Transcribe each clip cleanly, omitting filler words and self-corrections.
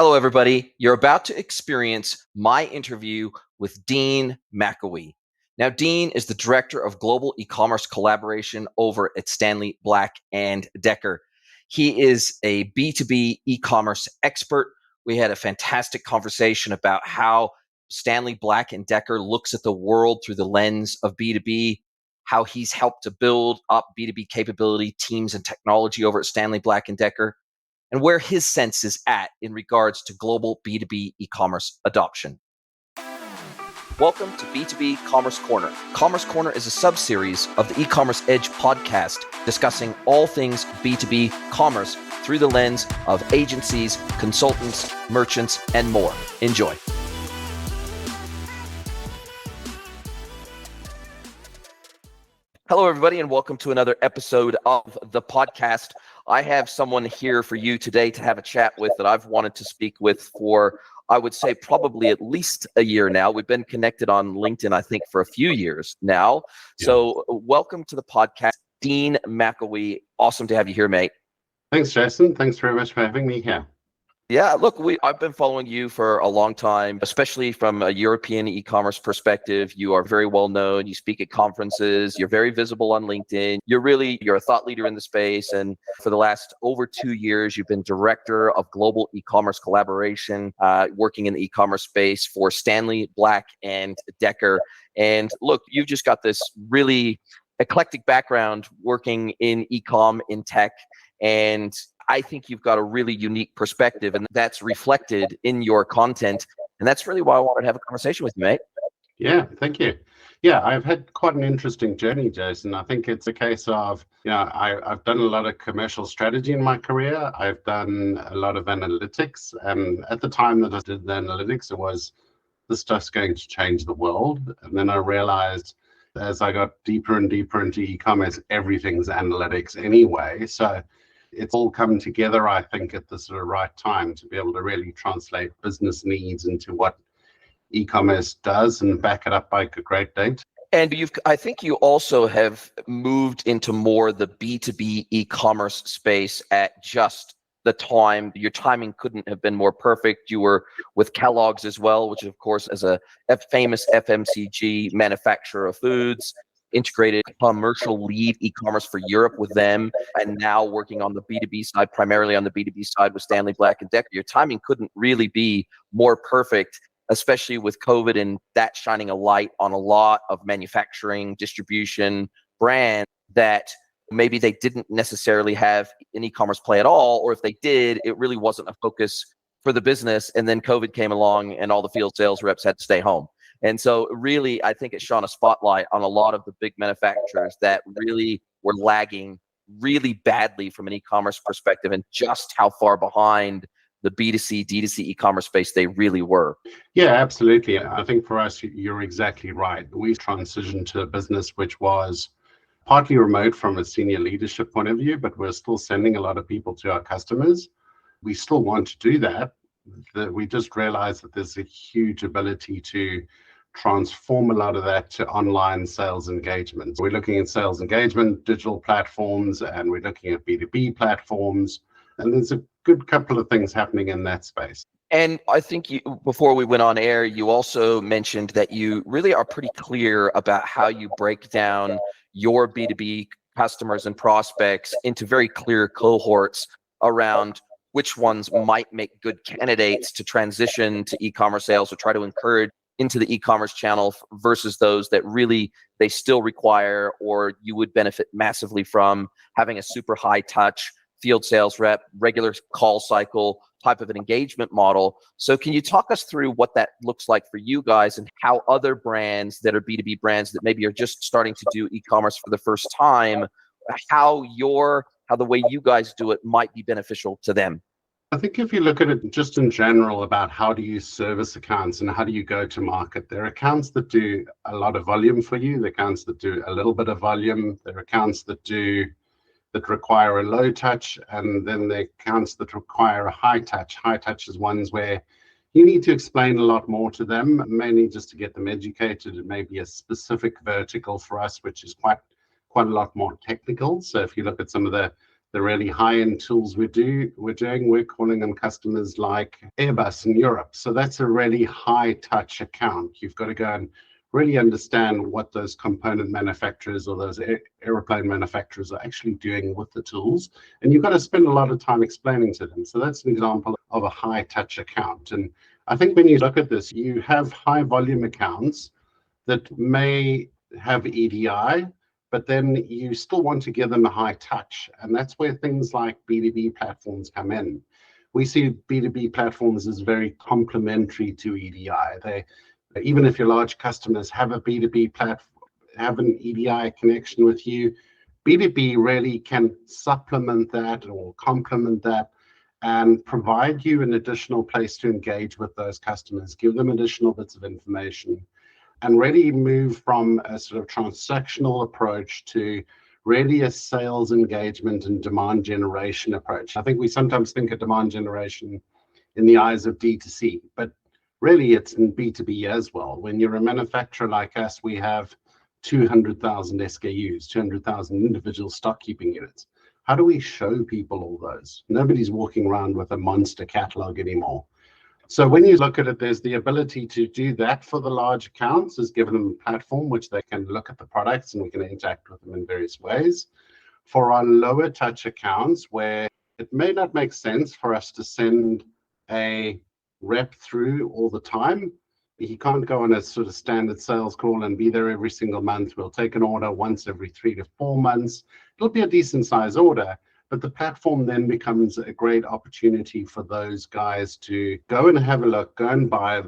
Hello, everybody. You're about to experience my interview with Dean McElwee. Now, Dean is the Director of Global E-commerce Collaboration over at Stanley, Black & Decker. He is a B2B e-commerce expert. We had a fantastic conversation about how Stanley, Black & Decker looks at the world through the lens of B2B, how he's helped to build up B2B capability teams and technology over at Stanley, Black & Decker, and where his sense is at in regards to global B2B e-commerce adoption. Welcome to B2B Commerce Corner. Commerce Corner is a sub-series of the E-commerce Edge podcast discussing all things B2B commerce through the lens of agencies, consultants, merchants, and more. Enjoy. Hello, everybody, and welcome to another episode of the podcast. I have someone here for you today to have a chat with that I've wanted to speak with for, I would say, probably at least a year now. We've been connected on LinkedIn, I think, for a few years now. Yeah. So welcome to the podcast, Dean McElwee. Awesome to have you here, mate. Thanks, Jason. Thanks very much for having me here. Yeah, look, I've been following you for a long time, especially from a European e-commerce perspective. You are very well known. You speak at conferences. You're very visible on LinkedIn. You're a thought leader in the space. And for the last over 2 years, you've been director of global e-commerce collaboration, working in the e-commerce space for Stanley, Black & Decker. And look, you've just got this really eclectic background working in e-com, in tech, and I think you've got a really unique perspective, and that's reflected in your content. And that's really why I wanted to have a conversation with you, mate. Yeah, thank you. Yeah, I've had quite an interesting journey, Jason. I think it's a case of, I've done a lot of commercial strategy in my career. I've done a lot of analytics. And at the time that I did the analytics, it was, this stuff's going to change the world. And then I realized as I got deeper and deeper into e-commerce, everything's analytics anyway. So it's all come together, I think, at the sort of right time to be able to really translate business needs into what e-commerce does and back it up by great data. And I think you also have moved into more the B2B e-commerce space at just the time. Your timing couldn't have been more perfect. You were with Kellogg's as well, which of course is a famous FMCG manufacturer of foods. Integrated commercial lead e-commerce for Europe with them, and now working on the B2B side, primarily on the B2B side with Stanley, Black & Decker. Your timing couldn't really be more perfect, especially with COVID and that shining a light on a lot of manufacturing, distribution, brands that maybe they didn't necessarily have an e-commerce play at all, or if they did, it really wasn't a focus for the business. And then COVID came along and all the field sales reps had to stay home. And so really, I think it shone a spotlight on a lot of the big manufacturers that really were lagging really badly from an e-commerce perspective, and just how far behind the B2C, D2C e-commerce space they really were. Yeah, absolutely. I think for us, you're exactly right. We've transitioned to a business which was partly remote from a senior leadership point of view, but we're still sending a lot of people to our customers. We still want to do that. We just realized that there's a huge ability to transform a lot of that to online sales engagement. We're looking at sales engagement, digital platforms, and we're looking at B2B platforms. And there's a good couple of things happening in that space. And I think before we went on air, you also mentioned that you really are pretty clear about how you break down your B2B customers and prospects into very clear cohorts around which ones might make good candidates to transition to e-commerce sales or try to encourage into the e-commerce channel versus those that really they still require, or you would benefit massively from having a super high touch field sales rep, regular call cycle type of an engagement model. So can you talk us through what that looks like for you guys, and how other brands that are B2B brands that maybe are just starting to do e-commerce for the first time, how the way you guys do it might be beneficial to them? I think if you look at it just in general about how do you service accounts and how do you go to market, there are accounts that do a lot of volume for you, there are accounts that do a little bit of volume, there are accounts that require a low touch, and then the accounts that require a high touch. High touch is ones where you need to explain a lot more to them, mainly just to get them educated. It may be a specific vertical for us, which is quite a lot more technical. So if you look at some of the the really high-end tools we're doing, we're calling them customers like Airbus in Europe. So that's a really high-touch account. You've got to go and really understand what those component manufacturers or those airplane manufacturers are actually doing with the tools. And you've got to spend a lot of time explaining to them. So that's an example of a high-touch account. And I think when you look at this, you have high-volume accounts that may have EDI, but then you still want to give them a high touch. And that's where things like B2B platforms come in. We see B2B platforms as very complementary to EDI. They, even if your large customers have a B2B platform, have an EDI connection with you, B2B really can supplement that or complement that and provide you an additional place to engage with those customers, give them additional bits of information, and really move from a sort of transactional approach to really a sales engagement and demand generation approach. I think we sometimes think of demand generation in the eyes of D2C, but really it's in B2B as well. When you're a manufacturer like us, we have 200,000 SKUs, 200,000 individual stock keeping units. How do we show people all those? Nobody's walking around with a monster catalog anymore. So when you look at it, there's the ability to do that for the large accounts, is given them a platform which they can look at the products and we can interact with them in various ways. For our lower touch accounts, where it may not make sense for us to send a rep through all the time, he can't go on a sort of standard sales call and be there every single month. We'll take an order once every 3 to 4 months. It'll be a decent size order, but the platform then becomes a great opportunity for those guys to go and have a look, go and buy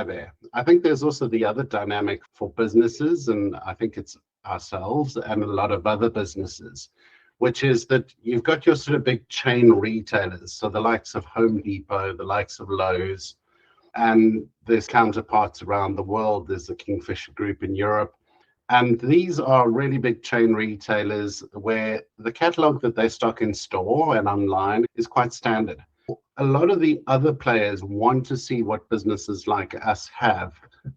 there. I think there's also the other dynamic for businesses, and I think it's ourselves and a lot of other businesses, which is that you've got your sort of big chain retailers, so the likes of Home Depot, the likes of Lowe's, and there's counterparts around the world. There's the Kingfisher Group in Europe. And these are really big chain retailers where the catalog that they stock in store and online is quite standard. A lot of the other players want to see what businesses like us have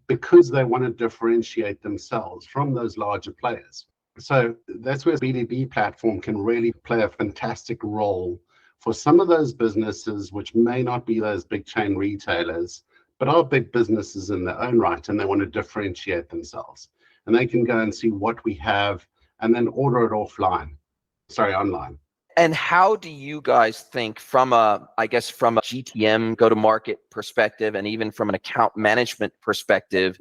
because they want to differentiate themselves from those larger players. So that's where B2B platform can really play a fantastic role for some of those businesses which may not be those big chain retailers, but are big businesses in their own right, and they want to differentiate themselves. And they can go and see what we have and then order it online. And how do you guys think from a GTM go-to-market perspective and even from an account management perspective,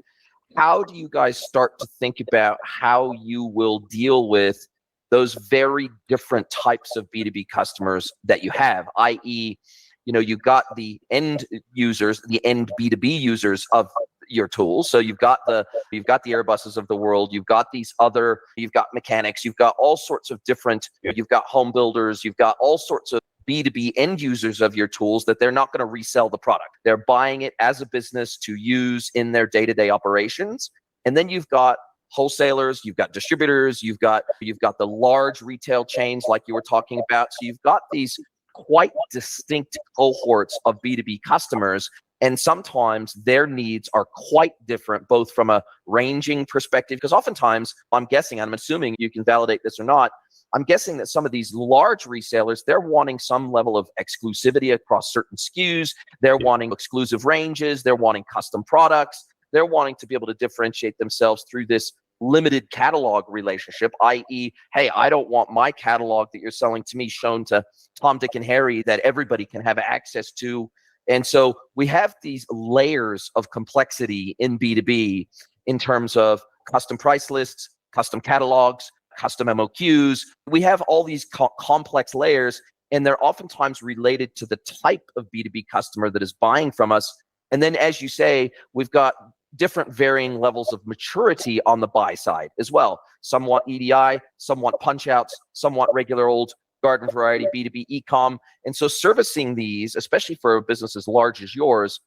how do you guys start to think about how you will deal with those very different types of B2B customers that you have, i.e., you've got the end users, the end B2B users of your tools. So you've got the Airbuses of the world, you've got mechanics, you've got all sorts of different, you've got home builders, you've got all sorts of B2B end users of your tools that they're not going to resell the product. They're buying it as a business to use in their day-to-day operations. And then you've got wholesalers, you've got distributors, you've got the large retail chains like you were talking about. So you've got these quite distinct cohorts of B2B customers, and sometimes their needs are quite different, both from a ranging perspective, because oftentimes I'm guessing, I'm assuming you can validate this or not, I'm guessing that some of these large resellers, they're wanting some level of exclusivity across certain SKUs, they're wanting exclusive ranges, they're wanting custom products, they're wanting to be able to differentiate themselves through this limited catalog relationship, i.e., hey, I don't want my catalog that you're selling to me shown to Tom, Dick, and Harry that everybody can have access to. And so we have these layers of complexity in B2B in terms of custom price lists, custom catalogs, custom MOQs. We have all these complex layers, and they're oftentimes related to the type of B2B customer that is buying from us. And then, as you say, we've got different varying levels of maturity on the buy side as well. Some want EDI, some want punch outs, some want regular old garden variety B2B e-com. And so servicing these, especially for a business as large as yours,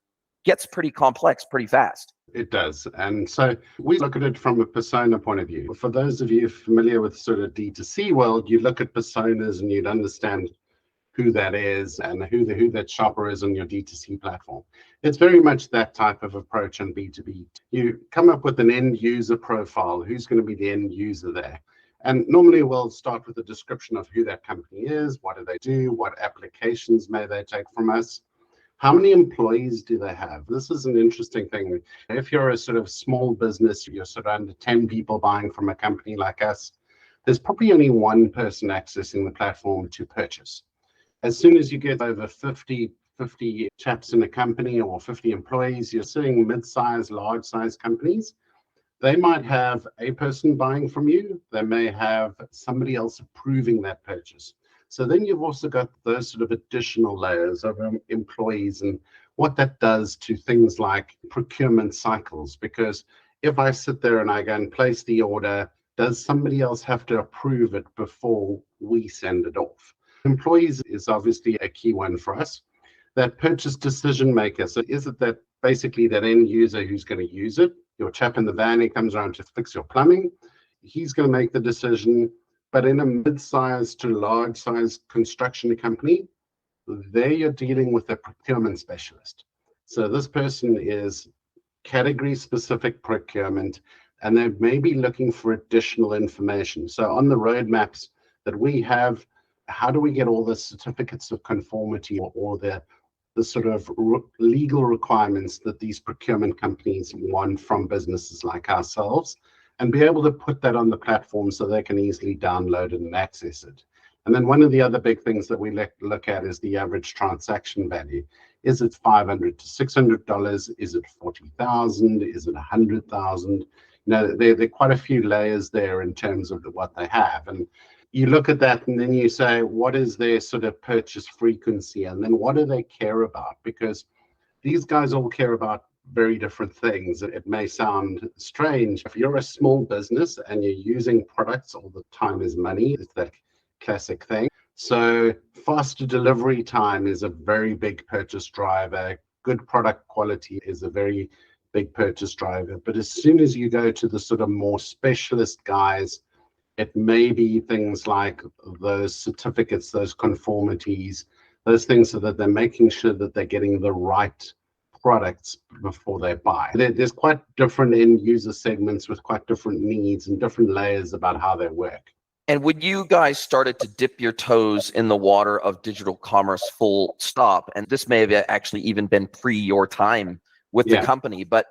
gets pretty complex pretty fast. It does. And so we look at it from a persona point of view. For those of you familiar with sort of D2C world, you look at personas and you'd understand who that is and who that shopper is on your D2C platform. It's very much that type of approach on B2B. You come up with an end user profile. Who's going to be the end user there? And normally we'll start with a description of who that company is, what do they do, what applications may they take from us, how many employees do they have. This is an interesting thing. If you're a sort of small business, you're sort of under 10 people buying from a company like us, there's probably only one person accessing the platform to purchase. As soon as you get over 50 chaps in a company or 50 employees, you're seeing mid-size, large-size companies. They might have a person buying from you. They may have somebody else approving that purchase. So then you've also got those sort of additional layers of employees and what that does to things like procurement cycles. Because if I sit there and I go and place the order, does somebody else have to approve it before we send it off? Employees is obviously a key one for us. That purchase decision maker. So is it that basically that end user who's going to use it? Your chap in the van, he comes around to fix your plumbing. He's going to make the decision. But in a mid-sized to large-sized construction company, there you're dealing with a procurement specialist. So this person is category-specific procurement, and they may be looking for additional information. So on the roadmaps that we have, how do we get all the certificates of conformity or the sort of legal requirements that these procurement companies want from businesses like ourselves, and be able to put that on the platform so they can easily download it and access it. And then one of the other big things that we look at is the average transaction value. Is it $500 to $600? Is it 40,000? Is it 100,000? There are quite a few layers there in terms of what they have. And you look at that and then you say, what is their sort of purchase frequency? And then what do they care about? Because these guys all care about very different things. It may sound strange. If you're a small business and you're using products all the time is money, it's that classic thing. So faster delivery time is a very big purchase driver. Good product quality is a very big purchase driver. But as soon as you go to the sort of more specialist guys, it may be things like those certificates, those conformities, those things so that they're making sure that they're getting the right products before they buy. There's quite different end user segments with quite different needs and different layers about how they work. And when you guys started to dip your toes in the water of digital commerce full stop, and this may have actually even been pre your time with the company, but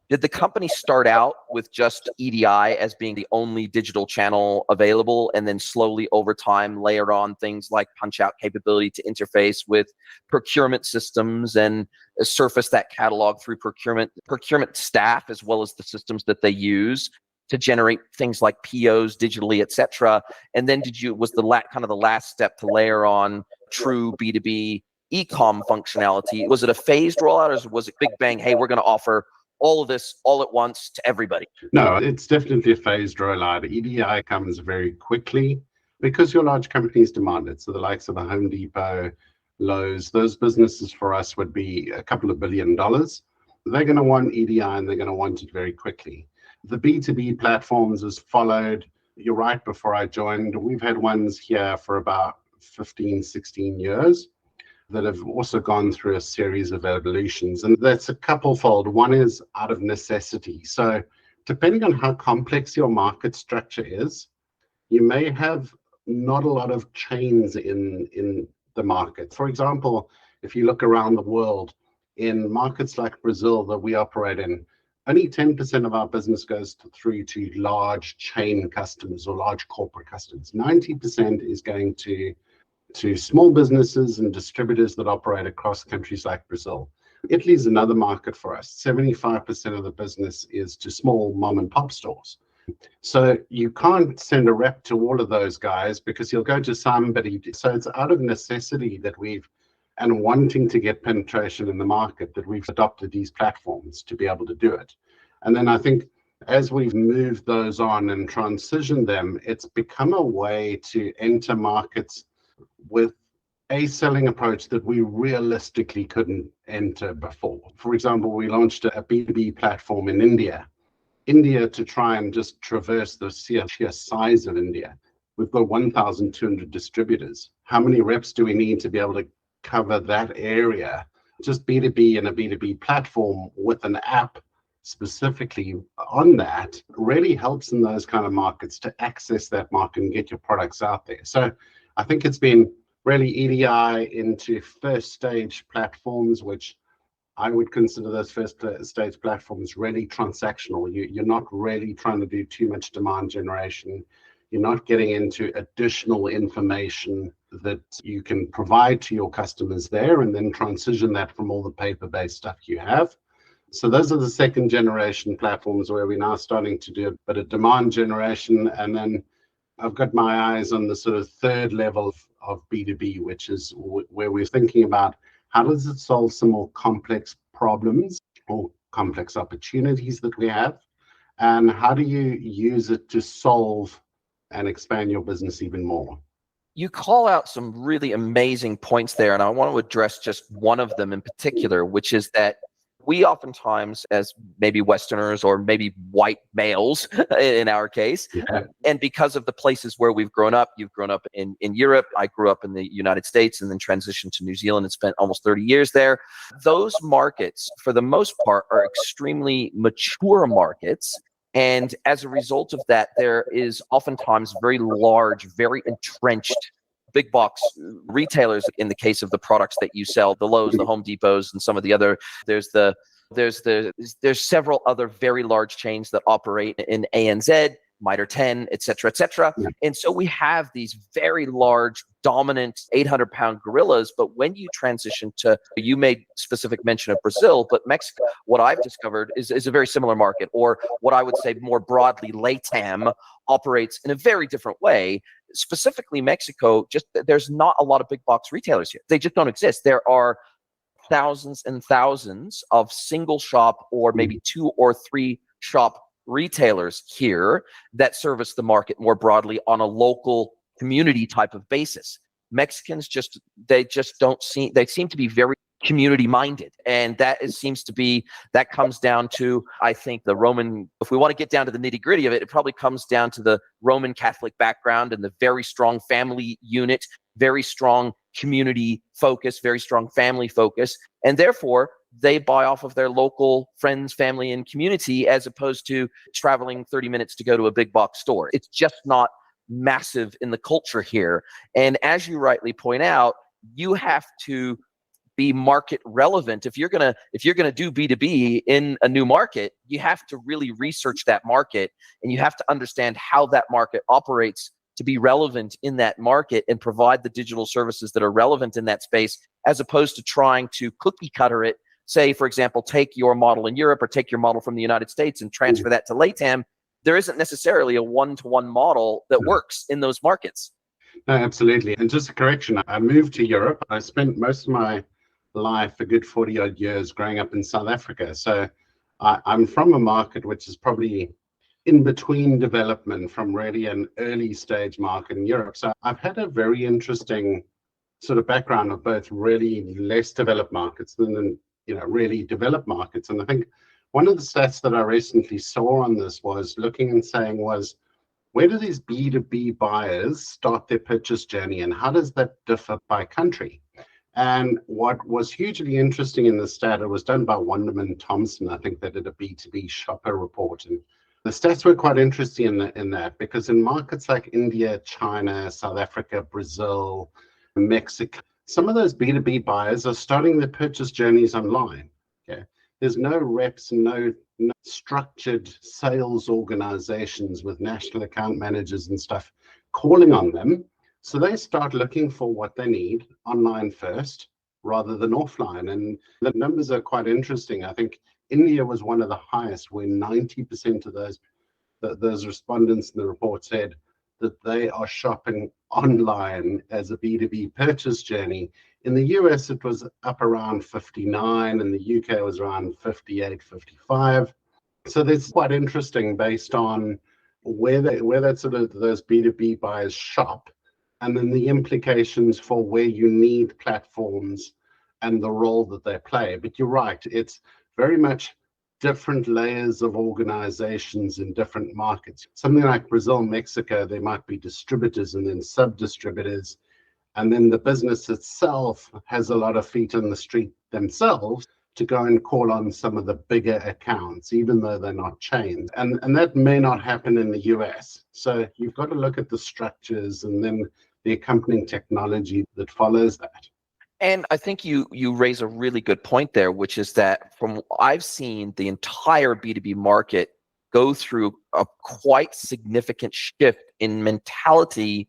did the company start out with just EDI as being the only digital channel available, and then slowly over time layer on things like punch out capability to interface with procurement systems and surface that catalog through procurement staff, as well as the systems that they use to generate things like POs digitally, et cetera? And then was the last step to layer on true B2B e-com functionality? Was it a phased rollout, or was it big bang, hey, we're going to offer all of this all at once to everybody? No, it's definitely a phased rollout. EDI comes very quickly because your large companies demand it. So the likes of a Home Depot, Lowe's, those businesses for us would be a couple of $1 billion. They're going to want EDI and they're going to want it very quickly. The B2B platforms has followed. You're right, before I joined, we've had ones here for about 15, 16 years that have also gone through a series of evolutions. And that's a couple-fold. One is out of necessity. So depending on how complex your market structure is, you may have not a lot of chains in the market. For example, if you look around the world, in markets like Brazil that we operate in, only 10% of our business goes through to large chain customers or large corporate customers. 90% is going to small businesses and distributors that operate across countries like Brazil. Italy is another market for us. 75% of the business is to small mom and pop stores. So you can't send a rep to all of those guys because you'll go to somebody. So it's out of necessity that and wanting to get penetration in the market, that we've adopted these platforms to be able to do it. And then I think as we've moved those on and transitioned them, it's become a way to enter markets with a selling approach that we realistically couldn't enter before. For example, we launched a B2B platform in India to try and just traverse the sheer size of India. We've got 1,200 distributors. How many reps do we need to be able to cover that area? Just B2B and a B2B platform with an app specifically on that really helps in those kind of markets to access that market and get your products out there. So I think it's been really EDI into first stage platforms, which I would consider those first stage platforms really transactional. You're not really trying to do too much demand generation. You're not getting into additional information that you can provide to your customers there and then transition that from all the paper-based stuff you have. So those are the second generation platforms where we're now starting to do a bit of demand generation. And then I've got my eyes on the sort of third level of B2B, which is where we're thinking about how does it solve some more complex problems or complex opportunities that we have, and how do you use it to solve and expand your business even more? You call out some really amazing points there, and I want to address just one of them in particular, which is that we oftentimes, as maybe Westerners or maybe white males in our case, and because of the places where we've grown up, you've grown up in Europe, I grew up in the United States and then transitioned to New Zealand and spent almost 30 years there. Those markets, for the most part, are extremely mature markets. And as a result of that, there is oftentimes very large, very entrenched big box retailers in the case of the products that you sell, the Lowe's, the Home Depots, and some of the other, there's several other very large chains that operate in ANZ, Mitre 10, et cetera, et cetera. Yeah. And so we have these very large, dominant 800-pound gorillas. But when you transition to, you made specific mention of Brazil, but Mexico, what I've discovered is a very similar market, or what I would say more broadly, LATAM operates in a very different way. Specifically Mexico, just there's not a lot of big box retailers here. They just don't exist. There are thousands and thousands of single shop or maybe 2 or 3 shop retailers here that service the market more broadly on a local community type of basis. Mexicans they seem to be very community minded, and that comes down to, I think, the Roman, if we want to get down to the nitty gritty of it, it probably comes down to the Roman Catholic background and the very strong family unit, very strong community focus, very strong family focus, and therefore they buy off of their local friends, family, and community as opposed to traveling 30 minutes to go to a big box store. It's just not massive in the culture here. And as you rightly point out, you have to be market relevant. If you're gonna do B2B in a new market, you have to really research that market, and you have to understand how that market operates to be relevant in that market and provide the digital services that are relevant in that space, as opposed to trying to cookie cutter it. Say, for example, take your model in Europe or take your model from the United States and transfer that to LATAM. There isn't necessarily a one-to-one model that works in those markets. No, absolutely. And just a correction, I moved to Europe. I spent most of my life, a good 40 odd years, growing up in South Africa. So I'm from a market which is probably in between development from really an early stage market in Europe. So I've had a very interesting sort of background of both really less developed markets and then really developed markets. And I think one of the stats that I recently saw on this was looking and saying where do these B2B buyers start their purchase journey, and how does that differ by country? And what was hugely interesting in the stat, it was done by Wonderman Thompson. I think they did a B2B shopper report. And the stats were quite interesting in that, because in markets like India, China, South Africa, Brazil, Mexico, some of those B2B buyers are starting their purchase journeys online. Okay, there's no reps, no structured sales organizations with national account managers and stuff calling on them. So they start looking for what they need online first rather than offline. And the numbers are quite interesting. I think India was one of the highest, where 90% of those respondents in the report said that they are shopping online as a B2B purchase journey. In the US, it was up around 59. In the UK, it was around 58, 55. So that's quite interesting based on where that sort of those B2B buyers shop, and then the implications for where you need platforms and the role that they play. But you're right, it's very much different layers of organizations in different markets. Something like Brazil, Mexico, there might be distributors and then sub-distributors, and then the business itself has a lot of feet on the street themselves to go and call on some of the bigger accounts, even though they're not chains. And that may not happen in the US. So you've got to look at the structures and then the accompanying technology that follows that. And I think you raise a really good point there, which is that from what I've seen, the entire B2B market go through a quite significant shift in mentality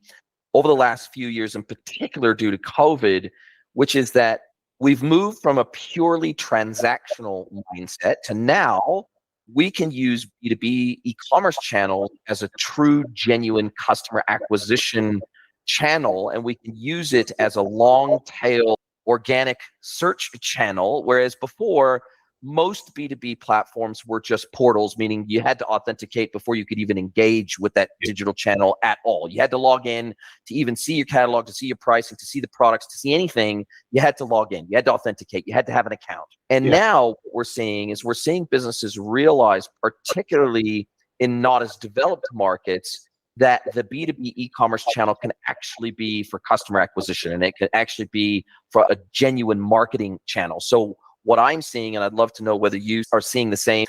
over the last few years, in particular due to COVID, which is that we've moved from a purely transactional mindset to now we can use B2B e-commerce channel as a true, genuine customer acquisition channel, and we can use it as a long tail organic search channel, whereas before most B2B platforms were just portals, meaning you had to authenticate before you could even engage with that digital channel at all. You had to log in to even see your catalog, to see your pricing, to see the products, to see anything. You had to log in. You had to authenticate. You had to have an account. And now what we're seeing businesses realize, particularly in not as developed markets, that the B2B e-commerce channel can actually be for customer acquisition, and it can actually be for a genuine marketing channel. So what I'm seeing, and I'd love to know whether you are seeing the same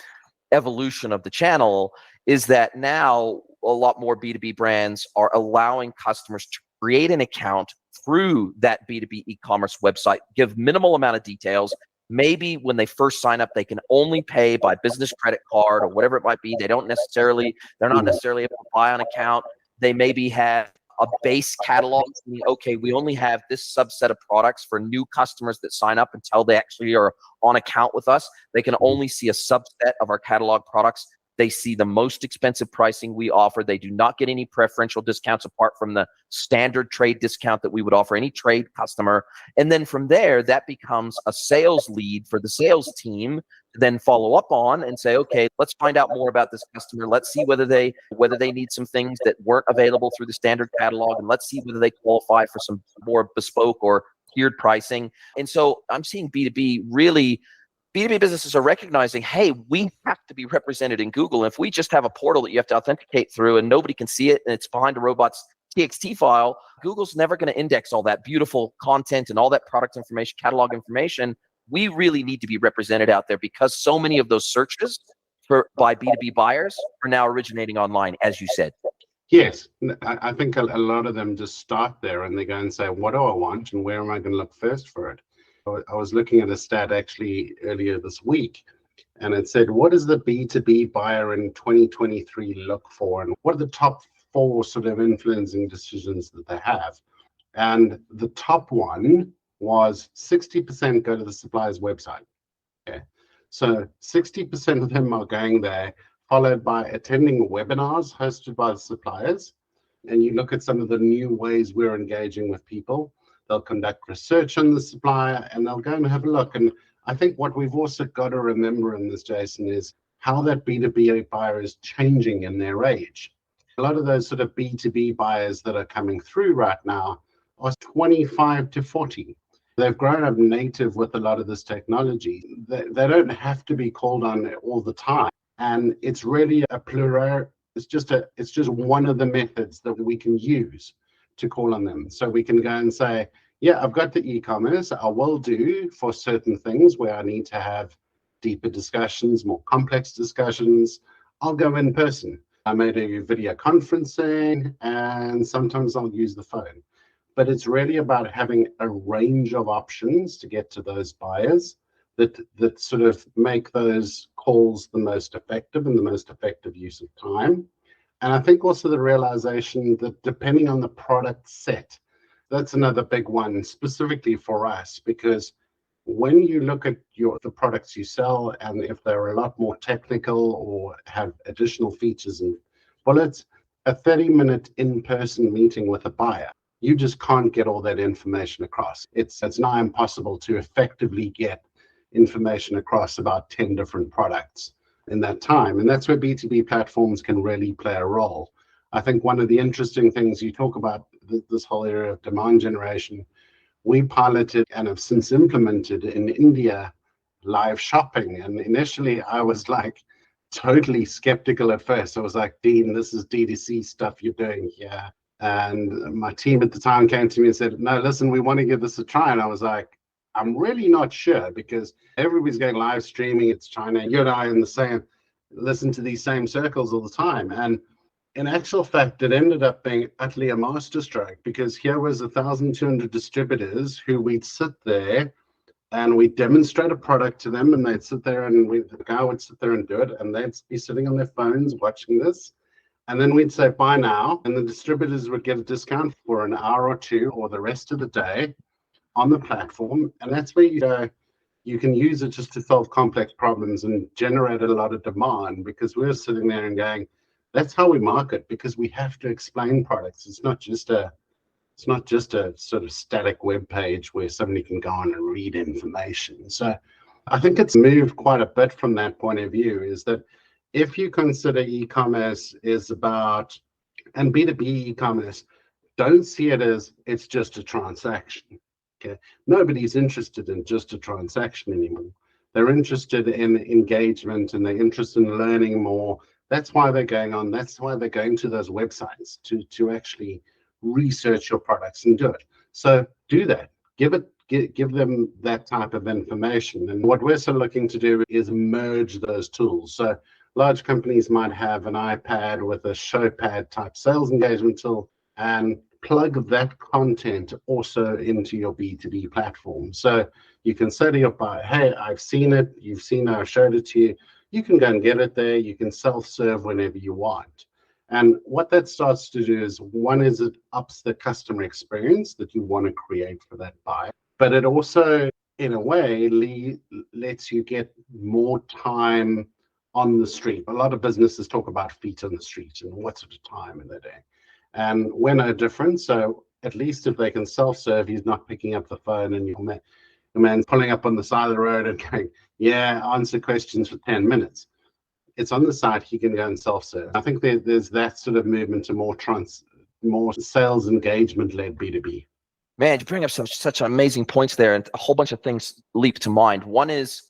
evolution of the channel, is that now a lot more B2B brands are allowing customers to create an account through that B2B e-commerce website, give minimal amount of details. Maybe when they first sign up, they can only pay by business credit card or whatever it might be. They're not necessarily able to buy an account. They maybe have a base catalog. Okay, we only have this subset of products for new customers that sign up until they actually are on account with us. They can only see a subset of our catalog products. They see the most expensive pricing we offer. They do not get any preferential discounts apart from the standard trade discount that we would offer any trade customer. And then from there, that becomes a sales lead for the sales team to then follow up on and say, okay, let's find out more about this customer. Let's see whether they need some things that weren't available through the standard catalog, and let's see whether they qualify for some more bespoke or tiered pricing. And so I'm seeing B2B businesses are recognizing, hey, we have to be represented in Google. If we just have a portal that you have to authenticate through and nobody can see it and it's behind a robot's TXT file, Google's never going to index all that beautiful content and all that product information, catalog information. We really need to be represented out there because so many of those searches by B2B buyers are now originating online, as you said. Yes, I think a lot of them just start there and they go and say, what do I want and where am I going to look first for it? I was looking at a stat actually earlier this week, and it said, what does the B2B buyer in 2023 look for? And what are the top 4 sort of influencing decisions that they have? And the top one was 60% go to the supplier's website. Okay. So 60% of them are going there, followed by attending webinars hosted by the suppliers. And you look at some of the new ways we're engaging with people. They'll conduct research on the supplier and they'll go and have a look. And I think what we've also got to remember in this, Jason, is how that B2B buyer is changing in their age. A lot of those sort of B2B buyers that are coming through right now are 25 to 40. They've grown up native with a lot of this technology. They don't have to be called on all the time. And it's really a plural. It's just one of the methods that we can use to call on them. So we can go and say, yeah, I've got the e-commerce. I will do for certain things where I need to have deeper discussions, more complex discussions. I'll go in person. I may do video conferencing and sometimes I'll use the phone. But it's really about having a range of options to get to those buyers that sort of make those calls the most effective and the most effective use of time. And I think also the realization that depending on the product set, that's another big one specifically for us, because when you look at the products you sell, and if they're a lot more technical or have additional features and bullets, a 30-minute in-person meeting with a buyer, you just can't get all that information across. It's now impossible to effectively get information across about 10 different products in that time. And that's where B2B platforms can really play a role. I think one of the interesting things you talk about, this whole area of demand generation, we piloted and have since implemented in India live shopping. And initially I was like totally skeptical at first. I was like, Dean, this is D2C stuff you're doing here. And my team at the time came to me and said, no, listen, we want to give this a try. And I was like, I'm really not sure, because everybody's going live streaming. It's China. You and I in the same, listen to these same circles all the time. And in actual fact, it ended up being utterly a masterstroke, because here was 1,200 distributors who we'd sit there and we'd demonstrate a product to them, and they'd sit there, and the guy would sit there and do it, and they'd be sitting on their phones watching this. And then we'd say, buy now. And the distributors would get a discount for an hour or two or the rest of the day on the platform. And that's where you can use it just to solve complex problems and generate a lot of demand, because we're sitting there and going, that's how we market, because we have to explain products. It's not just a sort of static web page where somebody can go on and read information. So I think it's moved quite a bit from that point of view, is that if you consider e-commerce is about, and B2B e-commerce, don't see it as it's just a transaction. Okay, nobody's interested in just a transaction anymore. They're interested in engagement, and they're interested in learning more. That's why they're going on. That's why they're going to those websites to actually research your products and do it. So do that. Give them that type of information. And what we're sort of looking to do is merge those tools. So large companies might have an iPad with a showpad type sales engagement tool, and plug that content also into your B2B platform. So you can say to your buyer, hey, I've seen it. You've seen I showed it to you. You can go and get it there. You can self-serve whenever you want. And what that starts to do is, one is it ups the customer experience that you want to create for that buyer, but it also, in a way, lets you get more time on the street. A lot of businesses talk about feet on the street and what sort of time in the day. And we're no different. So at least if they can self-serve, he's not picking up the phone and your man's pulling up on the side of the road and going, yeah, answer questions for 10 minutes. It's on the side, he can go and self-serve. I think there's that sort of movement to more sales engagement-led B2B. Man, you bring up such amazing points there, and a whole bunch of things leap to mind. One is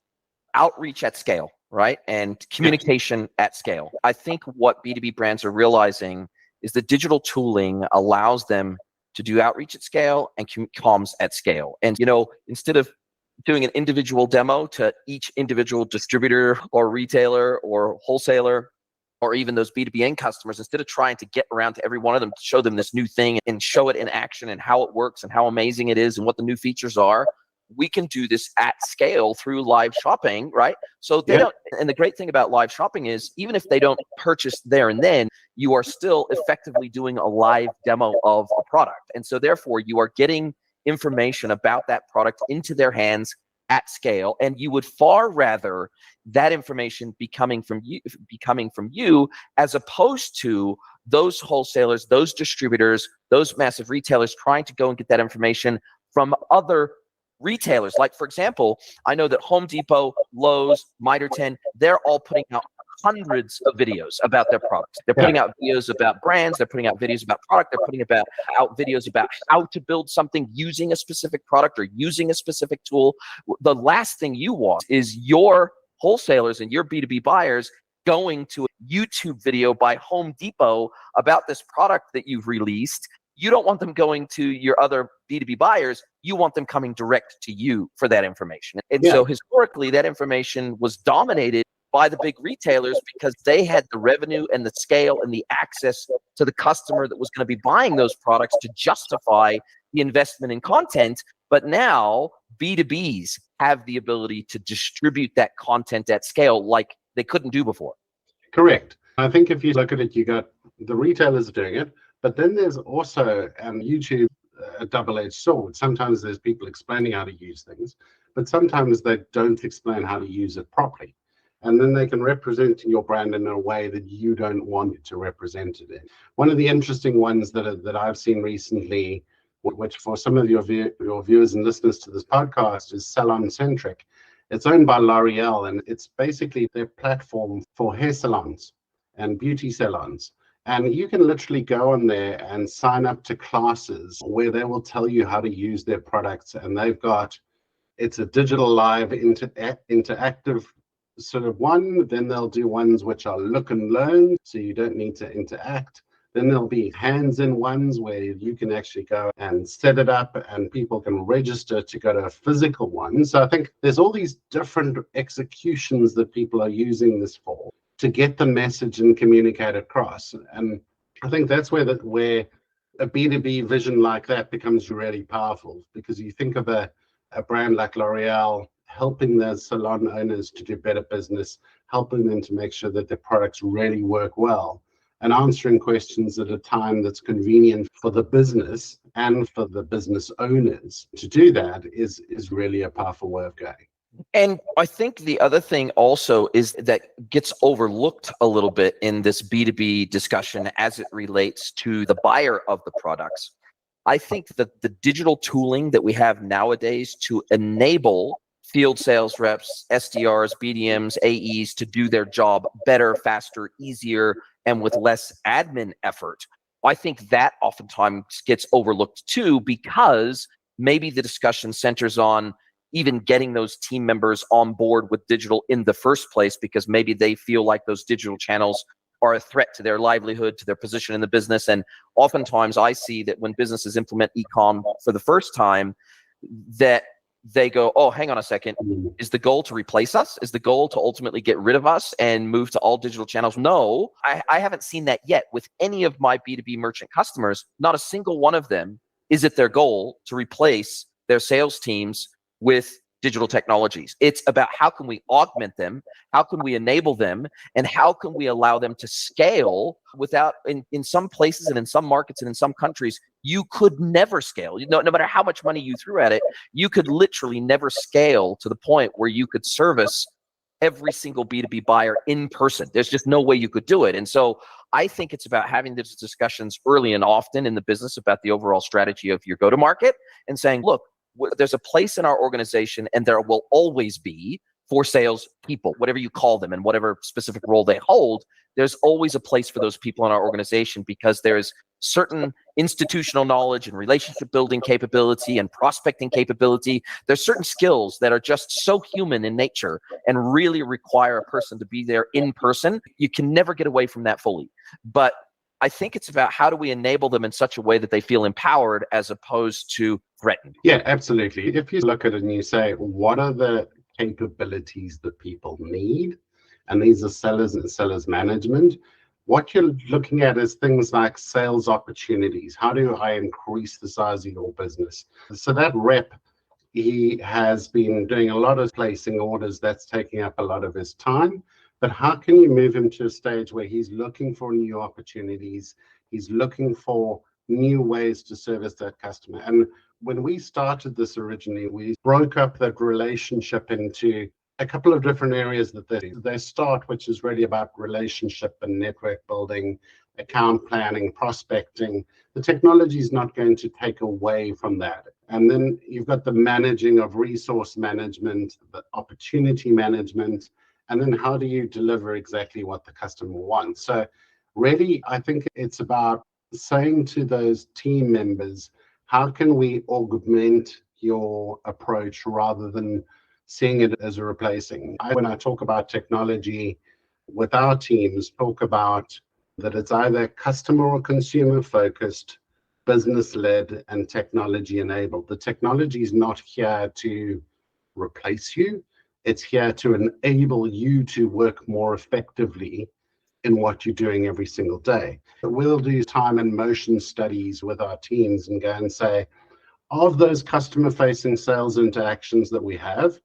outreach at scale, right? And communication at scale. I think what B2B brands are realizing is that digital tooling allows them to do outreach at scale and comms at scale. And, instead of doing an individual demo to each individual distributor or retailer or wholesaler, or even those B2B end customers, instead of trying to get around to every one of them to show them this new thing and show it in action and how it works and how amazing it is and what the new features are, we can do this at scale through live shopping, right? So they don't, and the great thing about live shopping is, even if they don't purchase there and then, you are still effectively doing a live demo of a product. And so therefore you are getting information about that product into their hands at scale, and you would far rather that information be coming from you as opposed to those wholesalers, those distributors, those massive retailers trying to go and get that information from other retailers. Like, for example, I know that Home Depot, Lowe's, Mitre 10, they're all putting out hundreds of videos about their products. They're putting out videos about brands. They're putting out videos about product. They're putting out videos about how to build something using a specific product or using a specific tool. The last thing you want is your wholesalers and your B2B buyers going to a YouTube video by Home Depot about this product that you've released. You don't want them going to your other B2B buyers. You want them coming direct to you for that information. And so historically, that information was dominated by the big retailers because they had the revenue and the scale and the access to the customer that was going to be buying those products to justify the investment in content. But now B2Bs have the ability to distribute that content at scale like they couldn't do before. Correct. I think if you look at it, you got the retailers doing it, but then there's also YouTube, a double-edged sword. Sometimes there's people explaining how to use things, but sometimes they don't explain how to use it properly. And then they can represent your brand in a way that you don't want it to represent it in. One of the interesting ones that I've seen recently, which for some of your viewers and listeners to this podcast, is Salon Centric. It's owned by L'Oreal, and it's basically their platform for hair salons and beauty salons. And you can literally go on there and sign up to classes where they will tell you how to use their products. And it's a digital live interactive sort of one. Then they'll do ones which are look and learn, so you don't need to interact. Then there'll be hands-in ones where you can actually go and set it up and people can register to go to a physical one. So I think there's all these different executions that people are using this for to get the message and communicate across. And I think that's where a B2B vision like that becomes really powerful, because you think of a brand like L'Oreal helping their salon owners to do better business, helping them to make sure that their products really work well, and answering questions at a time that's convenient for the business and for the business owners. To do that is really a powerful way of going. And I think the other thing also is that gets overlooked a little bit in this B2B discussion as it relates to the buyer of the products. I think that the digital tooling that we have nowadays to enable field sales reps, SDRs, BDMs, AEs to do their job better, faster, easier, and with less admin effort, I think that oftentimes gets overlooked too, because maybe the discussion centers on even getting those team members on board with digital in the first place, because maybe they feel like those digital channels are a threat to their livelihood, to their position in the business. And oftentimes I see that when businesses implement e-com for the first time, that they go, oh, hang on a second. Is the goal to replace us? Is the goal to ultimately get rid of us and move to all digital channels? No, I haven't seen that yet with any of my B2B merchant customers. Not a single one of them is it their goal to replace their sales teams with digital technologies. It's about how can we augment them, how can we enable them, and how can we allow them to scale without, in some places and in some markets and in some countries, you could never scale. No matter how much money you threw at it, you could literally never scale to the point where you could service every single B2B buyer in person. There's just no way you could do it. And so I think it's about having these discussions early and often in the business about the overall strategy of your go-to-market and saying, look, there's a place in our organization, and there will always be, for sales people, whatever you call them and whatever specific role they hold, there's always a place for those people in our organization, because there's certain institutional knowledge and relationship building capability and prospecting capability. There's certain skills that are just so human in nature and really require a person to be there in person. You can never get away from that fully. But I think it's about how do we enable them in such a way that they feel empowered as opposed to threatened. Yeah, absolutely. If you look at it and you say, what are the capabilities that people need? And these are sellers and sellers management. What you're looking at is things like sales opportunities. How do I increase the size of your business? So that rep, he has been doing a lot of placing orders. That's taking up a lot of his time. But how can you move him to a stage where he's looking for new opportunities? He's looking for new ways to service that customer. And when we started this originally, we broke up that relationship into a couple of different areas that they start, which is really about relationship and network building, account planning, prospecting. The technology is not going to take away from that. And then you've got the managing of resource management, the opportunity management, and then how do you deliver exactly what the customer wants? So really, I think it's about saying to those team members, how can we augment your approach rather than seeing it as a replacing? When I talk about technology with our teams, talk about that it's either customer or consumer focused, business led, and technology enabled. The technology is not here to replace you. It's here to enable you to work more effectively in what you're doing every single day. We'll do time and motion studies with our teams and go and say, of those customer-facing sales interactions that we have,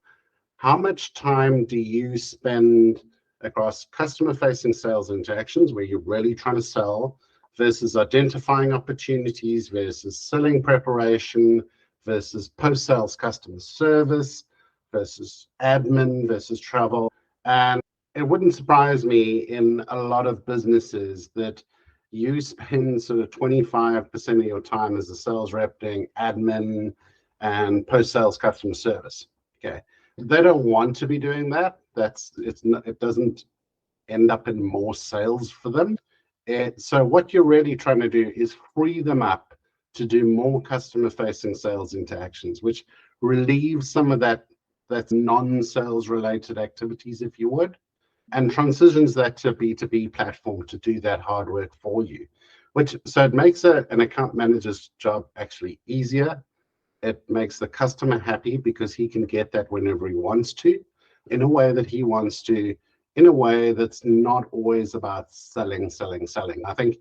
how much time do you spend across customer-facing sales interactions where you're really trying to sell versus identifying opportunities versus selling preparation versus post-sales customer service versus admin versus travel? And it wouldn't surprise me in a lot of businesses that you spend sort of 25% of your time as a sales rep doing admin and post-sales customer service. Okay, they don't want to be doing that. It doesn't end up in more sales for them. So what you're really trying to do is free them up to do more customer-facing sales interactions, which relieves some of that's non-sales related activities, if you would, and transitions that to a B2B platform to do that hard work for you. So it makes an account manager's job actually easier. It makes the customer happy because he can get that whenever he wants to, in a way that he wants to, in a way that's not always about selling, selling, selling. I think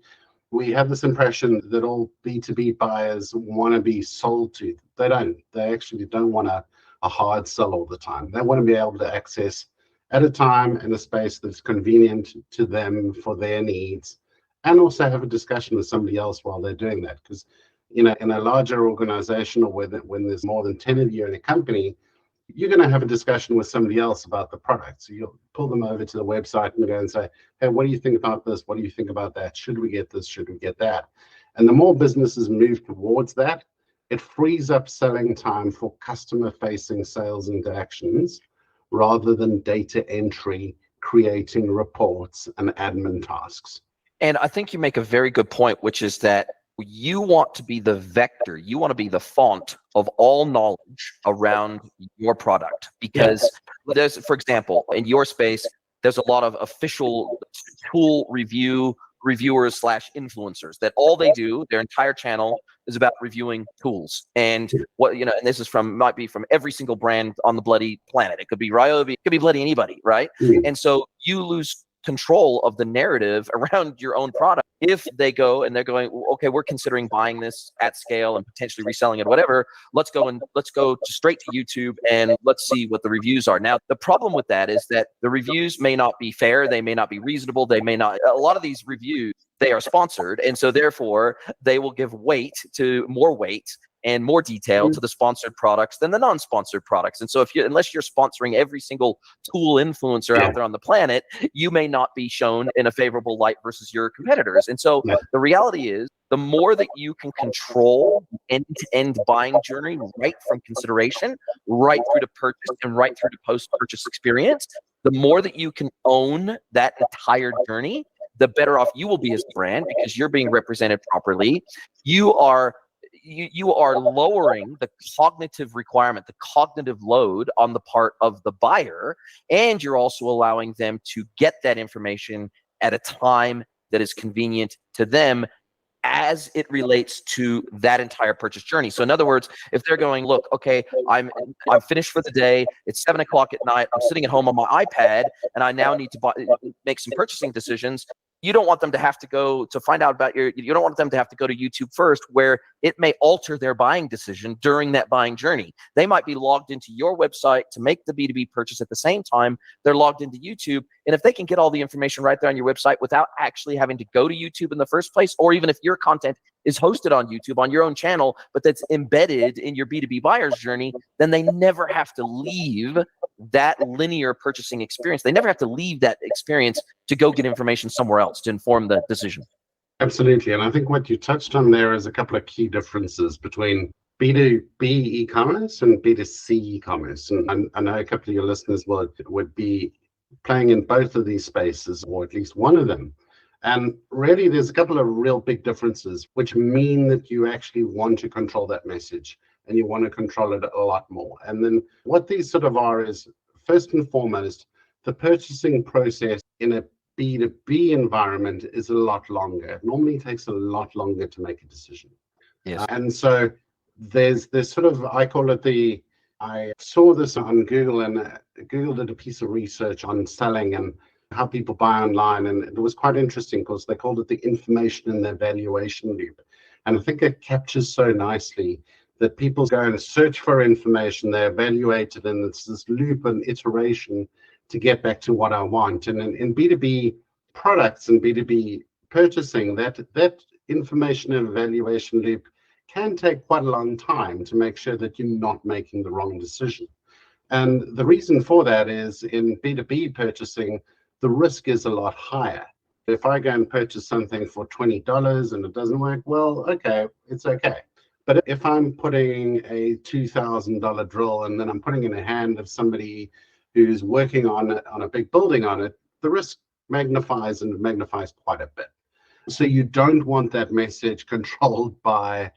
we have this impression that all B2B buyers want to be sold to. They don't. They actually don't want a hard sell all the time. They want to be able to access at a time in a space that's convenient to them for their needs, and also have a discussion with somebody else while they're doing that. Because in a larger organization, or when there's more than 10 of you in a company, you're going to have a discussion with somebody else about the product. So you'll pull them over to the website and go and say, hey, what do you think about this? What do you think about that? Should we get this? Should we get that? And the more businesses move towards that, it frees up selling time for customer-facing sales interactions rather than data entry, creating reports and admin tasks. And I think you make a very good point, which is that you want to be the vector, you want to be the font of all knowledge around your product. Because there's, for example, in your space, there's a lot of official tool reviewers / influencers that all they do, their entire channel is about reviewing tools. And and this is might be from every single brand on the bloody planet. It could be Ryobi, it could be bloody anybody, right? And so you lose control of the narrative around your own product if they go and they're going, okay, we're considering buying this at scale and potentially reselling it, whatever. Let's go straight to YouTube and let's see what the reviews are. Now, the problem with that is that the reviews may not be fair, they may not be reasonable, they may not. A lot of these reviews, they are sponsored, and so therefore they will give more weight and more detail to the sponsored products than the non-sponsored products. And so unless you're sponsoring every single tool influencer out there on the planet, you may not be shown in a favorable light versus your competitors. And so the reality is, the more that you can control the end-to-end buying journey, right from consideration, right through to purchase, and right through to post-purchase experience, the more that you can own that entire journey, the better off you will be as a brand, because you're being represented properly. You are lowering the cognitive requirement, the cognitive load on the part of the buyer, and you're also allowing them to get that information at a time that is convenient to them as it relates to that entire purchase journey. So in other words, if they're going, look, okay, I'm finished for the day, it's 7 o'clock at night, I'm sitting at home on my iPad, and I now need to make some purchasing decisions. You don't want them to have to go to find out about you don't want them to have to go to YouTube first, where it may alter their buying decision during that buying journey. They might be logged into your website to make the B2B purchase at the same time they're logged into YouTube. And if they can get all the information right there on your website without actually having to go to YouTube in the first place, or even if your content is hosted on YouTube on your own channel, but that's embedded in your B2B buyer's journey, then they never have to leave that linear purchasing experience. They never have to leave that experience to go get information somewhere else to inform the decision. Absolutely. And I think what you touched on there is a couple of key differences between B2B e-commerce and B2C e-commerce. And I know a couple of your listeners would be playing in both of these spaces, or at least one of them. And really, there's a couple of real big differences, which mean that you actually want to control that message, and you want to control it a lot more. And then what these sort of are is, first and foremost, the purchasing process in a B2B environment is a lot longer. It normally takes a lot longer to make a decision. Yes. And so there's sort of, I call it I saw this on Google, and Google did a piece of research on selling and how people buy online. And it was quite interesting because they called it the information and evaluation loop. And I think it captures so nicely that people go and search for information, they evaluate it, and it's this loop and iteration to get back to what I want. And in B2B products and B2B purchasing, that information and evaluation loop can take quite a long time to make sure that you're not making the wrong decision. And the reason for that is, in B2B purchasing, the risk is a lot higher. If I go and purchase something for $20 and it doesn't work, well, okay, it's okay. But if I'm putting a $2,000 drill and then I'm putting in the hand of somebody who's working on a big building on it, the risk magnifies quite a bit. So you don't want that message controlled by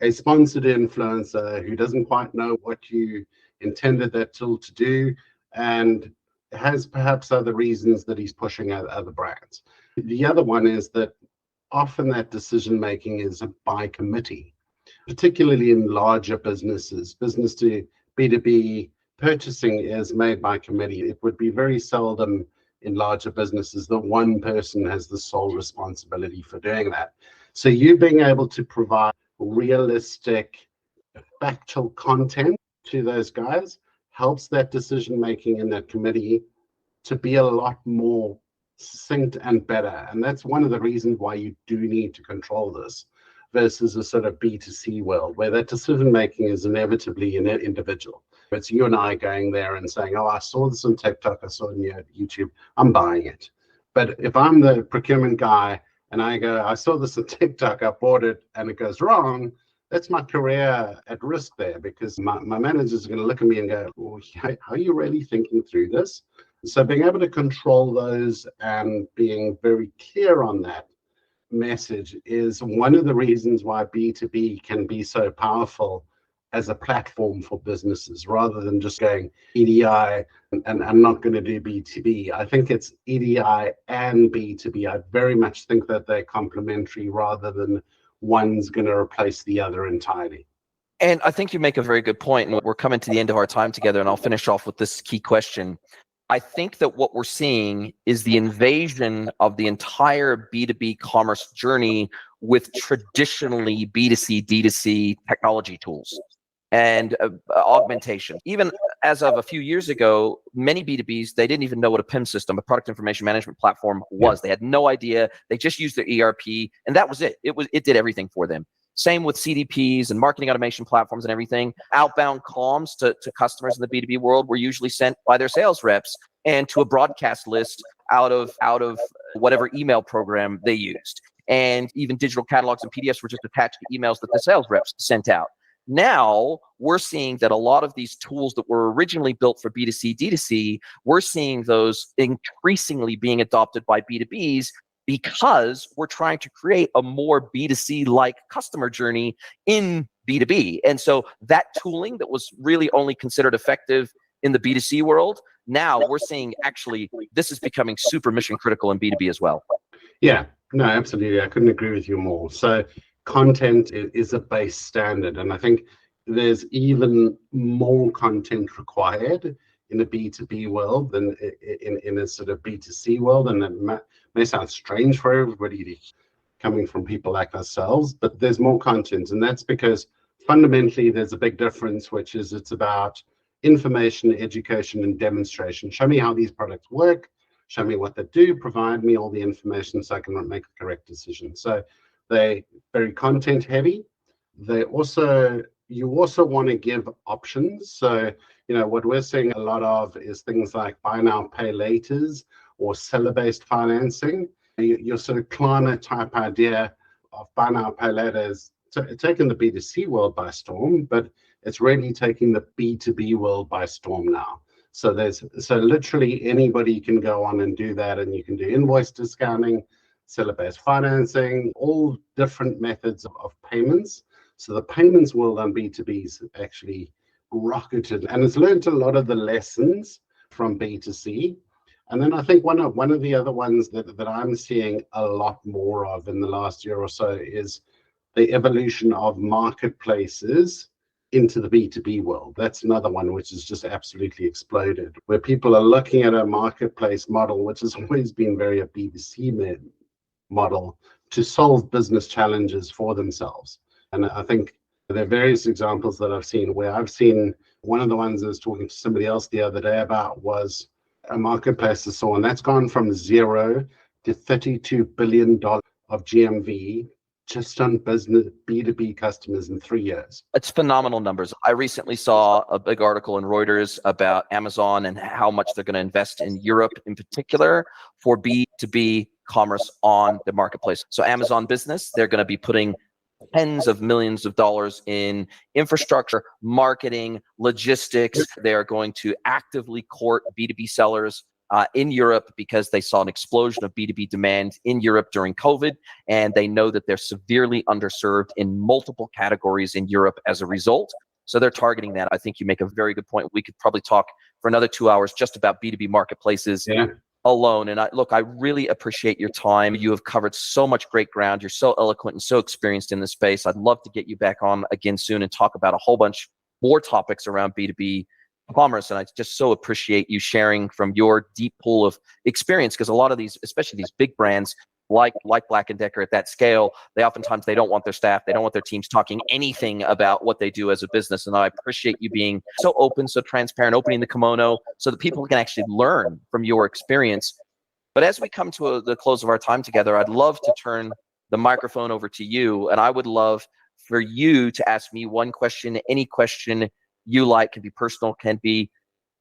a sponsored influencer who doesn't quite know what you intended that tool to do, and has perhaps other reasons that he's pushing out other brands. The other one is that often that decision making is by committee, particularly in larger businesses. Business to B2B purchasing is made by committee. It would be very seldom in larger businesses that one person has the sole responsibility for doing that. So you being able to provide realistic, factual content to those guys helps that decision making in that committee to be a lot more succinct and better. And that's one of the reasons why you do need to control this versus a sort of B2C world where that decision making is inevitably individual. It's you and I going there and saying, oh, I saw this on TikTok, I saw it on YouTube, I'm buying it. But if I'm the procurement guy and I go, I saw this on TikTok, I bought it, and it goes wrong, that's my career at risk there, because my managers are going to look at me and go, well, how are you really thinking through this? So being able to control those and being very clear on that message is one of the reasons why B2B can be so powerful as a platform for businesses, rather than just going EDI and I'm not going to do B2B. I think it's EDI and B2B. I very much think that they're complementary rather than one's going to replace the other entirely. And I think you make a very good point, and we're coming to the end of our time together, and I'll finish off with this key question. I think that what we're seeing is the invasion of the entire B2B commerce journey with traditionally B2C, D2C technology tools and augmentation. Even as of a few years ago, many B2Bs, they didn't even know what a PIM system, a product information management platform, was. They had no idea. They just used their ERP, and that was it. It did everything for them. Same with CDPs and marketing automation platforms and everything. Outbound comms to customers in the B2B world were usually sent by their sales reps and to a broadcast list out of whatever email program they used. And even digital catalogs and PDFs were just attached to emails that the sales reps sent out. Now we're seeing that a lot of these tools that were originally built for B2C, D2C, we're seeing those increasingly being adopted by B2Bs, because we're trying to create a more B2C-like customer journey in B2B. And so that tooling that was really only considered effective in the B2C world, now we're seeing actually this is becoming super mission critical in B2B as well. Yeah, no, absolutely. I couldn't agree with you more. So content is a base standard, and I think there's even more content required in a B2B world than in a sort of B2C world. And it may sound strange for everybody coming from people like ourselves, but there's more content. And that's because fundamentally there's a big difference, which is it's about information, education, and demonstration. Show me how these products work. Show me what they do. Provide me all the information so I can make the correct decision. So they're very content heavy. You also want to give options. So, what we're seeing a lot of is things like buy now, pay laters or seller-based financing. Your sort of Klarna type idea of buy now, pay later is taking the B2C world by storm, but it's really taking the B2B world by storm now. So literally anybody can go on and do that, and you can do invoice discounting, seller-based financing, all different methods of payments. So the payments world on B2B's actually rocketed, and it's learned a lot of the lessons from B2C. And then I think one of the other ones that I'm seeing a lot more of in the last year or so is the evolution of marketplaces into the B2B world. That's another one which has just absolutely exploded, where people are looking at a marketplace model, which has always been very a B2C model, to solve business challenges for themselves. And I think there are various examples that I've seen where I've seen one of the ones I was talking to somebody else the other day about was a marketplace I saw, and that's gone from 0 to $32 billion of GMV just on business B2B customers in 3 years. It's phenomenal numbers. I recently saw a big article in Reuters about Amazon and how much they're going to invest in Europe in particular for B2B commerce on the marketplace. So Amazon Business, they're going to be putting tens of millions of dollars in infrastructure, marketing, logistics. They are going to actively court B2B sellers in Europe because they saw an explosion of B2B demand in Europe during COVID, and they know that they're severely underserved in multiple categories in Europe as a result. So they're targeting that. I think you make a very good point. We could probably talk for another 2 hours just about B2B marketplaces alone. And I really appreciate your time. You have covered so much great ground. You're so eloquent and so experienced in this space. I'd love to get you back on again soon and talk about a whole bunch more topics around B2B commerce. And I just so appreciate you sharing from your deep pool of experience, because a lot of these, especially these big brands like Black & Decker at that scale, they don't want their staff, they don't want their teams talking anything about what they do as a business. And I appreciate you being so open, so transparent, opening the kimono so that people can actually learn from your experience. But as we come to the close of our time together, I'd love to turn the microphone over to you, and I would love for you to ask me one question, any question you like. Can be personal, can be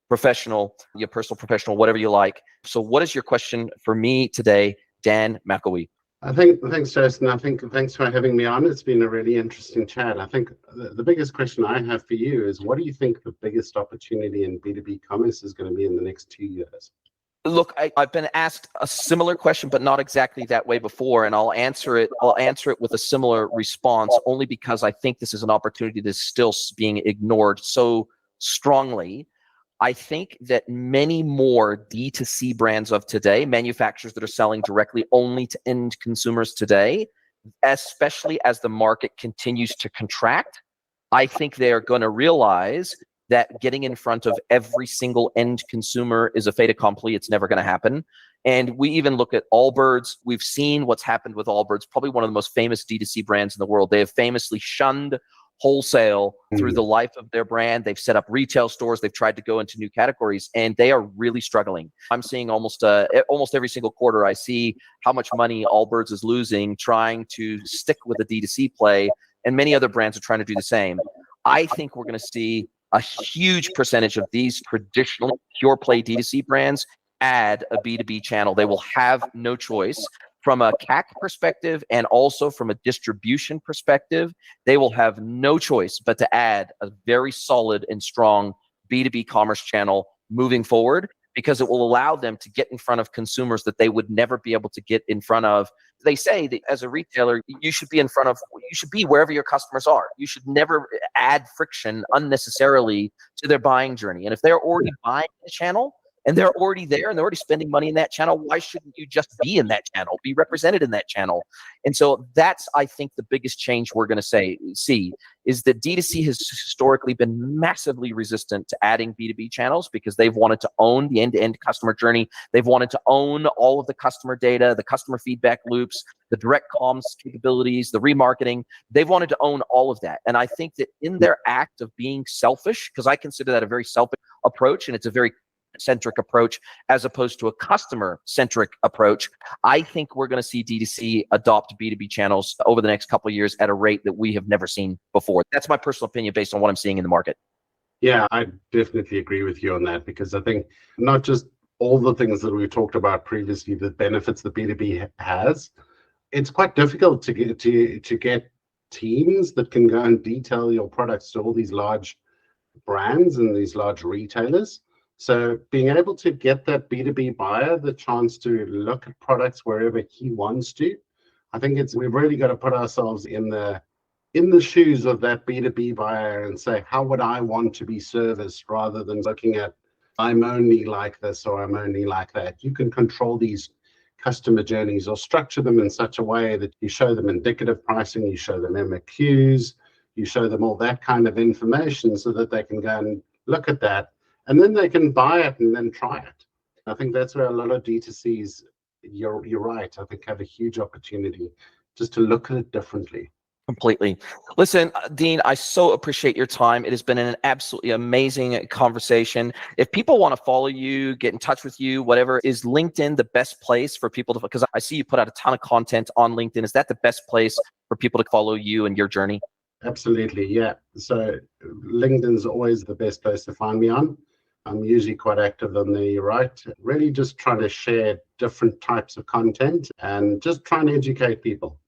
professional, your personal, professional, whatever you like. So what is your question for me today, Dan McElwee? Thanks, Jason. Thanks for having me on. It's been a really interesting chat. I think the biggest question I have for you is, what do you think the biggest opportunity in B2B commerce is going to be in the next 2 years? Look, I've been asked a similar question, but not exactly that way before, and I'll answer it with a similar response, only because I think this is an opportunity that's still being ignored so strongly. I think that many more D2C brands of today, manufacturers that are selling directly only to end consumers today, especially as the market continues to contract, I think they are going to realize that getting in front of every single end consumer is a fait accompli. It's never going to happen. And we even look at Allbirds. We've seen what's happened with Allbirds, probably one of the most famous D2C brands in the world. They have famously shunned wholesale through the life of their brand. They've set up retail stores. They've tried to go into new categories, and they are really struggling. I'm seeing almost every single quarter, I see how much money Allbirds is losing trying to stick with a D2C play, and many other brands are trying to do the same. I think we're going to see a huge percentage of these traditional pure play D2C brands add a B2B channel. They will have no choice. From a CAC perspective and also from a distribution perspective, they will have no choice but to add a very solid and strong B2B commerce channel moving forward, because it will allow them to get in front of consumers that they would never be able to get in front of. They say that as a retailer, you should be wherever your customers are. You should never add friction unnecessarily to their buying journey. And if they're already buying the channel, and they're already there and they're already spending money in that channel, why shouldn't you just be in that channel, be represented in that channel? And so that's, I think, the biggest change we're going to see is that D2C has historically been massively resistant to adding B2B channels, because they've wanted to own the end-to-end customer journey. They've wanted to own all of the customer data, the customer feedback loops, the direct comms capabilities, the remarketing. They've wanted to own all of that. And I think that in their act of being selfish, because I consider that a very selfish approach, and it's a very centric approach as opposed to a customer centric approach, I think we're going to see D2C adopt B2B channels over the next couple of years at a rate that we have never seen before. That's my personal opinion based on what I'm seeing in the market. Yeah, I definitely agree with you on that, because I think not just all the things that we talked about previously, the benefits that B2B has, it's quite difficult to get teams that can go and detail your products to all these large brands and these large retailers. So being able to get that B2B buyer the chance to look at products wherever he wants to, I think we've really got to put ourselves in the shoes of that B2B buyer and say, how would I want to be serviced, rather than looking at, I'm only like this or I'm only like that. You can control these customer journeys or structure them in such a way that you show them indicative pricing, you show them MAQs, you show them all that kind of information so that they can go and look at that. And then they can buy it and then try it. I think that's where a lot of D2Cs, you're right, I think have a huge opportunity just to look at it differently. Completely. Listen, Dean, I so appreciate your time. It has been an absolutely amazing conversation. If people want to follow you, get in touch with you, whatever, is LinkedIn the best place for people to, because I see you put out a ton of content on LinkedIn. Is that the best place for people to follow you and your journey? Absolutely, yeah. So LinkedIn's always the best place to find me on. I'm usually quite active on the right, really just trying to share different types of content and just trying to educate people.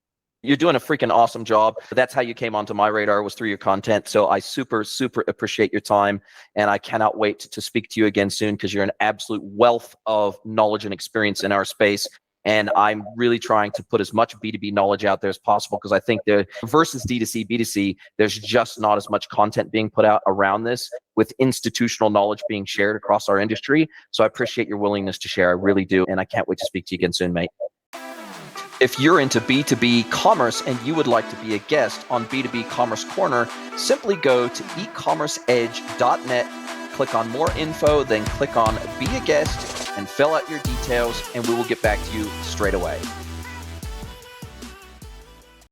You're doing a freaking awesome job. That's how you came onto my radar, was through your content. So I super, super appreciate your time. And I cannot wait to speak to you again soon, because you're an absolute wealth of knowledge and experience in our space. And I'm really trying to put as much B2B knowledge out there as possible, because I think there, versus D2C, B2C, there's just not as much content being put out around this, with institutional knowledge being shared across our industry. So I appreciate your willingness to share. I really do. And I can't wait to speak to you again soon, mate. If you're into B2B commerce and you would like to be a guest on B2B Commerce Corner, simply go to ecommerceedge.net, click on more info, then click on be a guest and fill out your details, and we will get back to you straight away.